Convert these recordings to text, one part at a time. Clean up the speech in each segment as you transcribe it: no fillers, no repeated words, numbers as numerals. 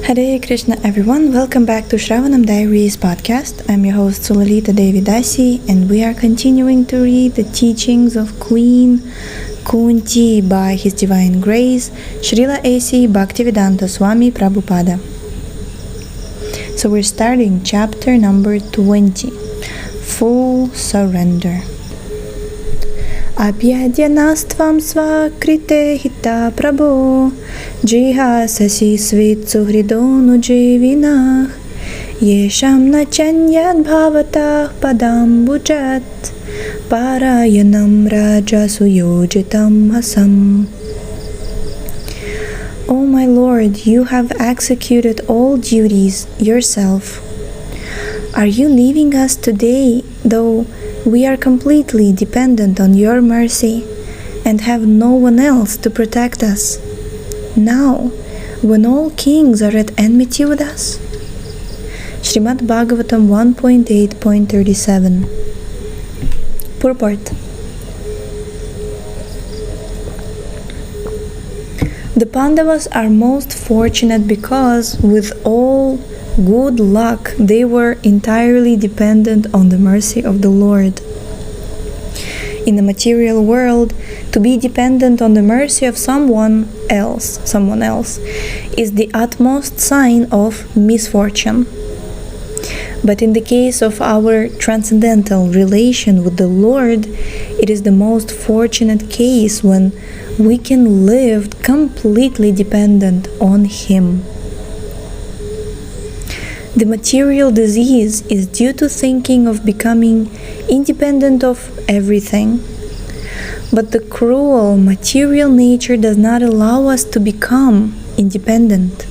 Hare Krishna everyone, welcome back to Shravanam Diaries podcast. I'm your host Sulalita Devidasi and we are continuing to read the teachings of Queen Kunti by His Divine Grace, Srila A.C. Bhaktivedanta Swami Prabhupada. So we're starting chapter number 20, Full Surrender. Abhyadyanastvam svakrite hita prabho jihasasi svitsuhridonu jevinah yesham nachanyad bhavatah padam bujat parayanam rajasuyojitam hasam. O my Lord, you have executed all duties yourself. Are you leaving us today, though we are completely dependent on your mercy and have no one else to protect us? Now, when all kings are at enmity with us? Srimad Bhagavatam 1.8.37. Purport. The Pandavas are most fortunate because, with all good luck, they were entirely dependent on the mercy of the Lord. In the material world, to be dependent on the mercy of someone else, is the utmost sign of misfortune. But in the case of our transcendental relation with the Lord, it is the most fortunate case when we can live completely dependent on Him. The material disease is due to thinking of becoming independent of everything. But the cruel material nature does not allow us to become independent.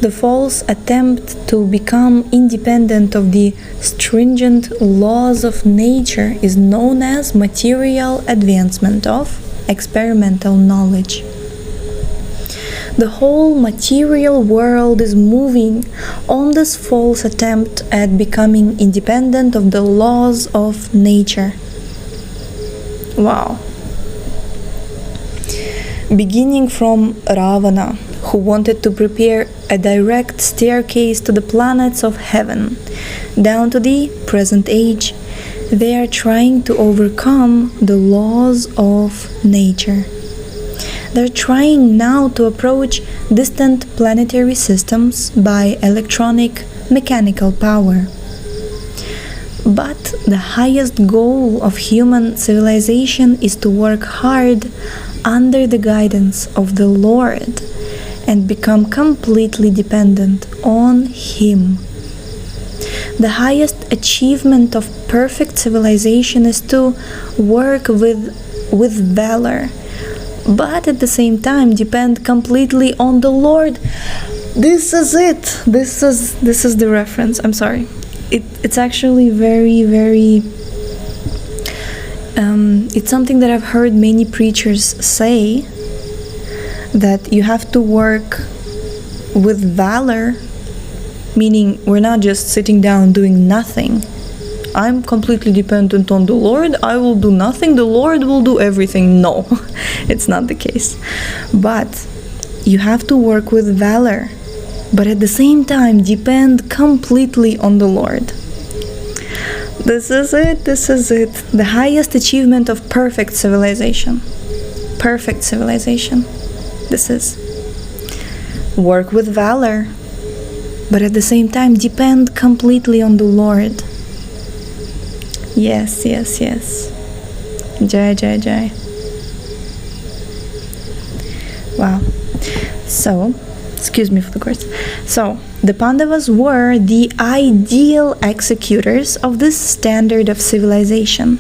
The false attempt to become independent of the stringent laws of nature is known as material advancement of experimental knowledge. The whole material world is moving on this false attempt at becoming independent of the laws of nature. Wow. Beginning from Ravana, who wanted to prepare a direct staircase to the planets of heaven, down to the present age, they are trying to overcome the laws of nature. They're trying now to approach distant planetary systems by electronic mechanical power. But the highest goal of human civilization is to work hard under the guidance of the Lord and become completely dependent on Him. The highest achievement of perfect civilization is to work with valor, but at the same time depend completely on the Lord. This is it. This is the reference. I'm sorry. It's actually very, very it's something that I've heard many preachers say, that you have to work with valor, meaning we're not just sitting down doing nothing. I'm completely dependent on the Lord, I will do nothing, the Lord will do everything. No, it's not the case. But you have to work with valor, but at the same time depend completely on the Lord. This is it. The highest achievement of perfect civilization. Perfect civilization. This is work with valor, but at the same time depend completely on the Lord. Yes. Jai. Wow. So, excuse me for the words. So, the Pandavas were the ideal executors of this standard of civilization.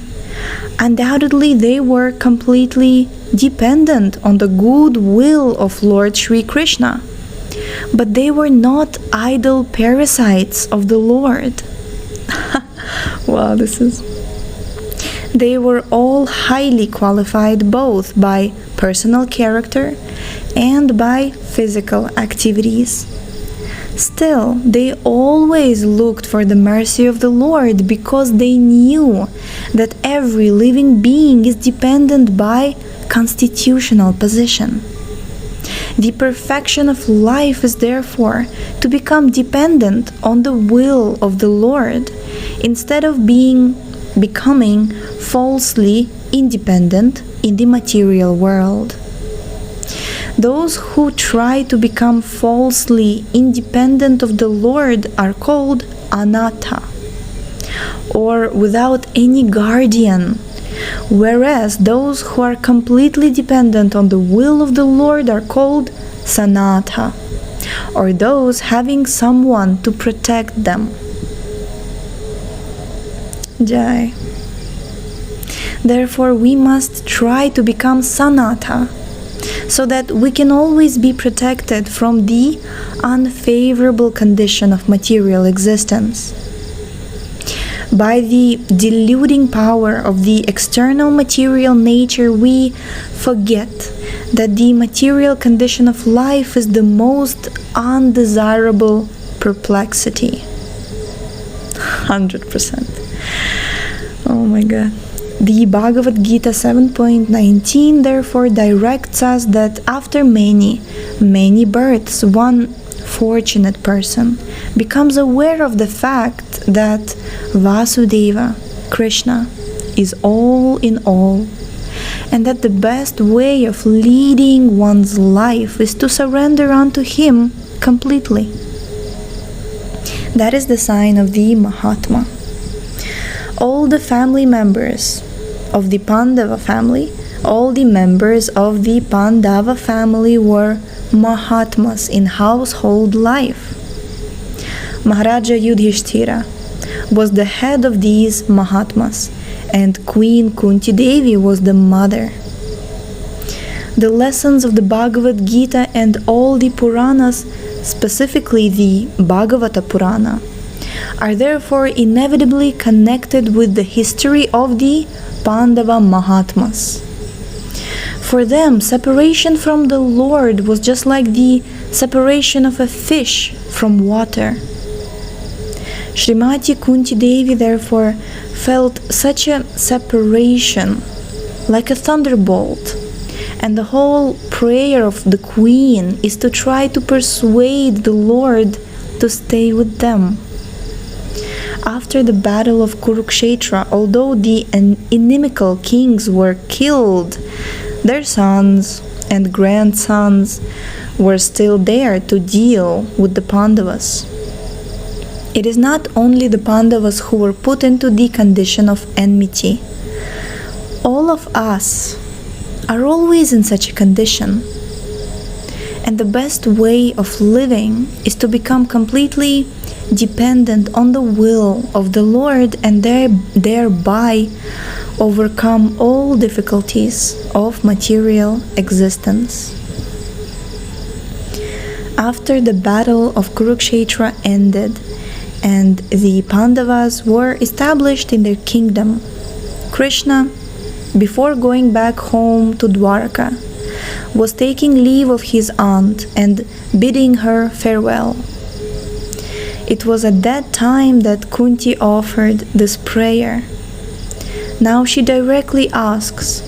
Undoubtedly, they were completely dependent on the good will of Lord Sri Krishna. But they were not idle parasites of the Lord. Wow, They were all highly qualified both by personal character and by physical activities. Still, they always looked for the mercy of the Lord because they knew that every living being is dependent by constitutional position. The perfection of life is therefore to become dependent on the will of the Lord instead of becoming falsely independent in the material world. Those who try to become falsely independent of the Lord are called anatta, or without any guardian, whereas those who are completely dependent on the will of the Lord are called sanata, or those having someone to protect them. Jai. Therefore, we must try to become sanata, so that we can always be protected from the unfavorable condition of material existence. By the deluding power of the external material nature, we forget that the material condition of life is the most undesirable perplexity. 100%. Oh my God. The Bhagavad Gita 7.19 therefore directs us that after many births, one fortunate person becomes aware of the fact that Vasudeva, Krishna, is all in all, and that the best way of leading one's life is to surrender unto him completely. That is the sign of the Mahatma. All the family members of the Pandava family, all the members of the Pandava family were Mahatmas in household life. Maharaja Yudhishthira was the head of these Mahatmas, and Queen Kunti Devi was the mother. The lessons of the Bhagavad Gita and all the Puranas, specifically the Bhagavata Purana, are therefore inevitably connected with the history of the Pandava Mahatmas. For them, separation from the Lord was just like the separation of a fish from water. Srimati Kunti Devi therefore felt such a separation, like a thunderbolt, and the whole prayer of the queen is to try to persuade the Lord to stay with them. After the battle of Kurukshetra, although the inimical kings were killed, their sons and grandsons were still there to deal with the Pandavas. It is not only the Pandavas who were put into the condition of enmity. All of us are always in such a condition. And the best way of living is to become completely dependent on the will of the Lord and thereby overcome all difficulties of material existence. After the battle of Kurukshetra ended and the Pandavas were established in their kingdom, Krishna, before going back home to Dwarka, was taking leave of his aunt and bidding her farewell. It was at that time that Kunti offered this prayer. Now she directly asks,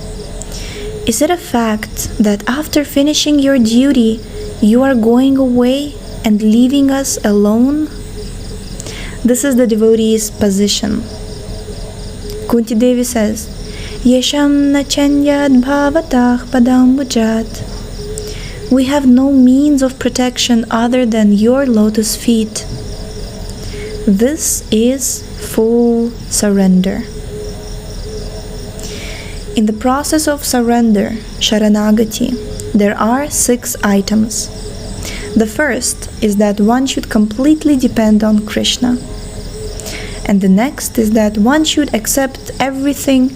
"Is it a fact that after finishing your duty, you are going away and leaving us alone?" This is the devotee's position. Kunti Devi says, "Yesham nachanyad bhavatah padambujat." We have no means of protection other than your lotus feet. This is full surrender. In the process of surrender, Sharanagati, there are 6 items. The first is that one should completely depend on Krishna. And the next is that one should accept everything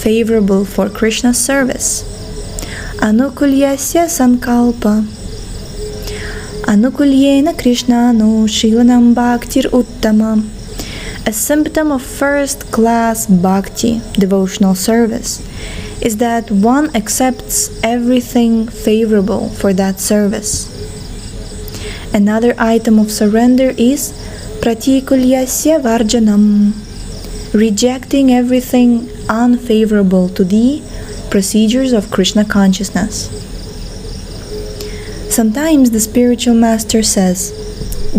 favorable for Krishna's service. Anukulyasya sankalpa. Anukulyena Krishnano Shilanam Bhaktir Uttama. A symptom of first-class bhakti, devotional service, is that one accepts everything favorable for that service. Another item of surrender is pratikulyasya varjanam, rejecting everything unfavorable to the procedures of Krishna consciousness. Sometimes the spiritual master says,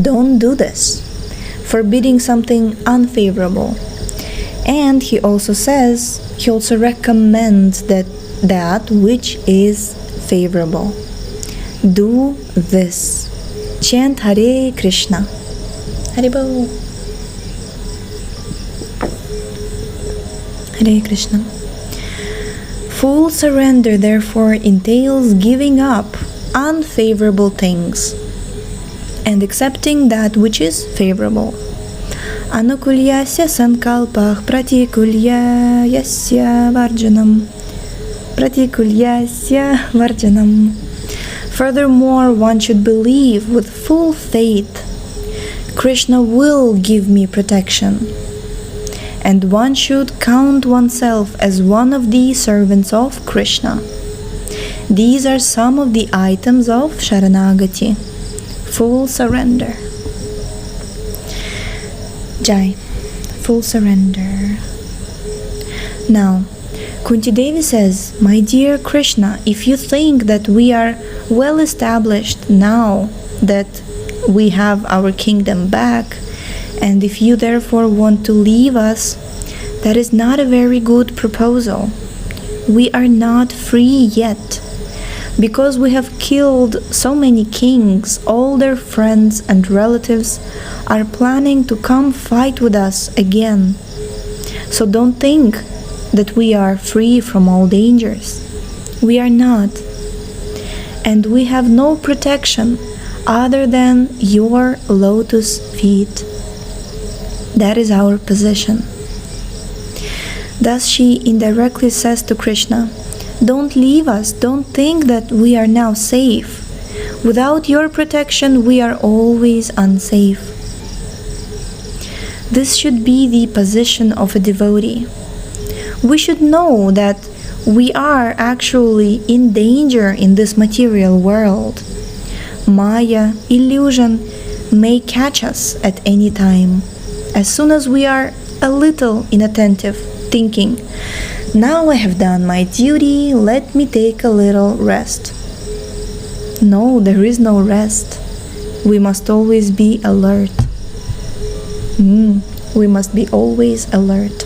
don't do this, forbidding something unfavorable. And he also recommends that which is favorable. Do this. Chant Hare Krishna. Haribol. Hare Krishna. Full surrender therefore entails giving up unfavorable things and accepting that which is favorable. Anukulyasya sankalpah pratikulyasya varjanam. Pratikulyasya varjanam. Furthermore, one should believe with full faith, Krishna will give me protection. And one should count oneself as one of the servants of Krishna. These are some of the items of Sharanagati, full surrender. Jai, full surrender. Now, Kunti Devi says, my dear Krishna, if you think that we are well established now that we have our kingdom back, and if you therefore want to leave us, that is not a very good proposal. We are not free yet, because we have killed so many kings. All their friends and relatives are planning to come fight with us again. So don't think that we are free from all dangers. We are not. And we have no protection other than your lotus feet. That is our position. Thus she indirectly says to Krishna, don't leave us, don't think that we are now safe. Without your protection, we are always unsafe. This should be the position of a devotee. We should know that we are actually in danger in this material world. Maya, illusion, may catch us at any time. As soon as we are a little inattentive, thinking, now I have done my duty, let me take a little rest. No, there is no rest. We must always be alert. We must be always alert.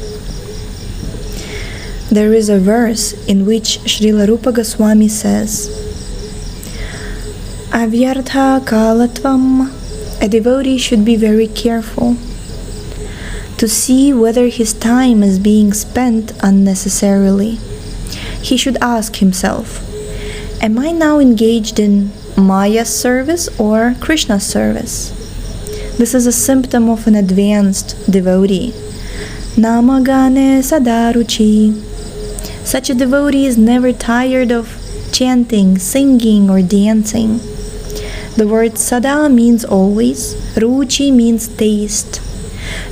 There is a verse in which Srila Rupa Goswami says, Avyartha kalatvam. A devotee should be very careful to see whether his time is being spent unnecessarily. He should ask himself, am I now engaged in Maya's service or Krishna's service? This is a symptom of an advanced devotee. Namagane sadaruchi. Such a devotee is never tired of chanting, singing, or dancing. The word sada means always, ruchi means taste.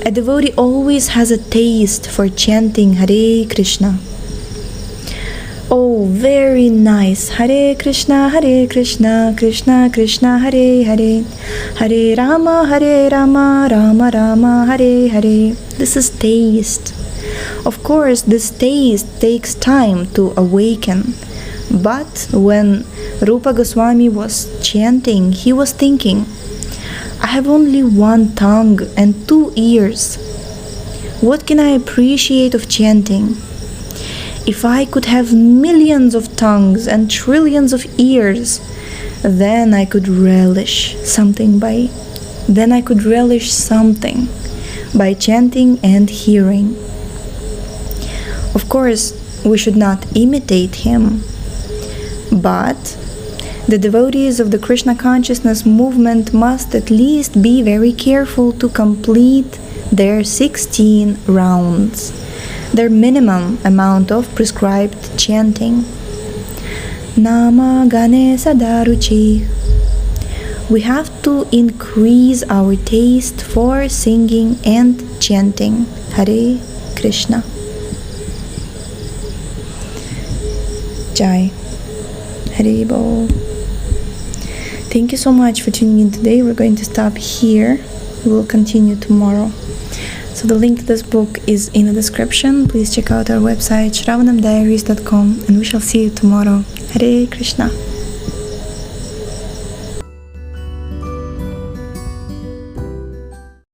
A devotee always has a taste for chanting Hare Krishna. Oh, very nice. Hare Krishna, Krishna Krishna, Hare Hare, Hare Rama, Rama Rama, Hare Hare. This is taste. Of course, this taste takes time to awaken. But when Rupa Goswami was chanting, he was thinking, I have only one tongue and 2 ears. What can I appreciate of chanting? If I could have millions of tongues and trillions of ears, then I could relish something by chanting and hearing. Of course, we should not imitate him, but the devotees of the Krishna consciousness movement must at least be very careful to complete their 16 rounds, their minimum amount of prescribed chanting. Nama Gane Sadaruchi. We have to increase our taste for singing and chanting Hare Krishna. Jai. Hare Bol. Thank you so much for tuning in today. We're going to stop here. We will continue tomorrow. So the link to this book is in the description. Please check out our website shravanamdiaries.com, and we shall see you tomorrow. Hare Krishna.